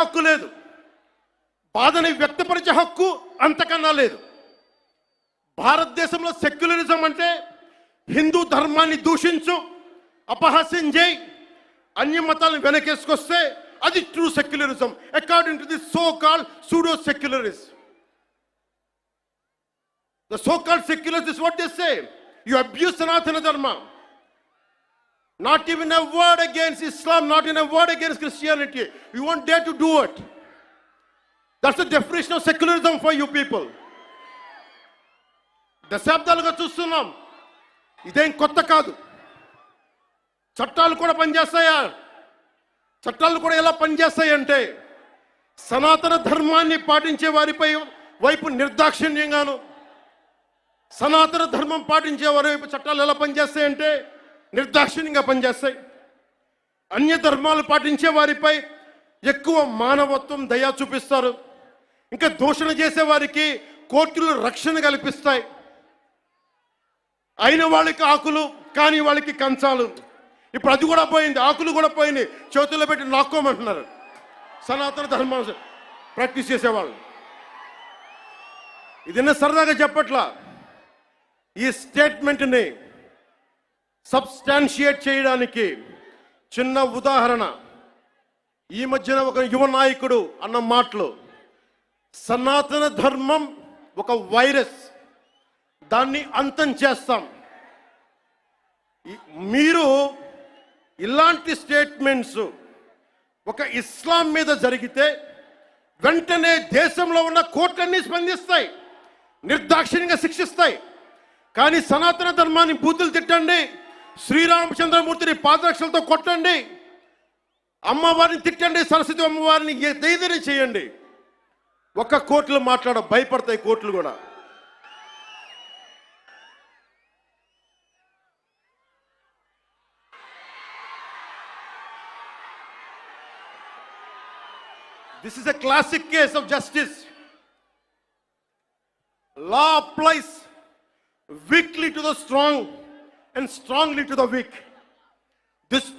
హక్కు లేదు, బాధని వ్యక్తపరిచే హక్కు అంతకన్నా లేదు. భారతదేశంలో సెక్యులరిజం అంటే హిందూ ధర్మాన్ని దూషించు, అపహాస్యం చేయి, అన్య మతాలను వెనకేసుకొస్తే అది true secularism according to the so called pseudo secularist. The so-called secularists is what they say. You abuse Sanatana Dharma. Not even a word against Islam, not even a word against Christianity. You won't dare to do it. That's the definition of secularism for you people. దశాబ్దాలుగా చూస్తున్నాం, ఇదేం కొత్త కాదు. చట్టాలు కూడా పనిచేస్తాయా? చట్టాలు కూడా ఎలా పనిచేస్తాయి అంటే సనాతన ధర్మాన్ని పాటించే వారిపై వైపు నిర్దాక్షిణ్యంగాను, సనాతన ధర్మం పాటించే వారి వైపు చట్టాలు ఎలా పనిచేస్తాయంటే నిర్దాక్షిణ్యంగా పనిచేస్తాయి. అన్య ధర్మాలు పాటించే వారిపై ఎక్కువ మానవత్వం, దయ చూపిస్తారు. ఇంకా దూషణ చేసే వారికి కోర్టులు రక్షణ కల్పిస్తాయి. అయిన వాళ్ళకి ఆకులు, కాని వాళ్ళకి కంచాలు. ఇప్పుడు అది కూడా పోయింది, ఆకులు కూడా పోయింది, చేతుల్లో పెట్టి నాక్కోమంటున్నారు సనాతన ధర్మాన్ని ప్రాక్టీస్ చేసేవాళ్ళు. ఇది సరదాగా చెప్పట్లా. ఈ స్టేట్మెంట్ని సబ్స్టాన్షియేట్ చేయడానికి చిన్న ఉదాహరణ. ఈ మధ్యన ఒక యువ నాయకుడు అన్న మాటలు, సనాతన ధర్మం ఒక వైరస్, దాన్ని అంతం చేస్తాం. మీరు ఇలాంటి స్టేట్మెంట్స్ ఒక ఇస్లాం మీద జరిగితే వెంటనే దేశంలో ఉన్న కోర్టులన్నీ స్పందిస్తాయి, నిర్దాక్షిణ్యంగా శిక్షిస్తాయి. కానీ సనాతన ధర్మాన్ని బూతులు తిట్టండి, శ్రీరామచంద్రమూర్తిని పాదరక్షలతో కొట్టండి, అమ్మవారిని తిట్టండి, సరస్వతి అమ్మవారిని ఏదైనా చేయండి, ఒక్క కోర్టులు భయపడతాయి కోర్టులు కూడా. This is a classic case of justice. Law applies weakly to the strong and strongly to the weak. This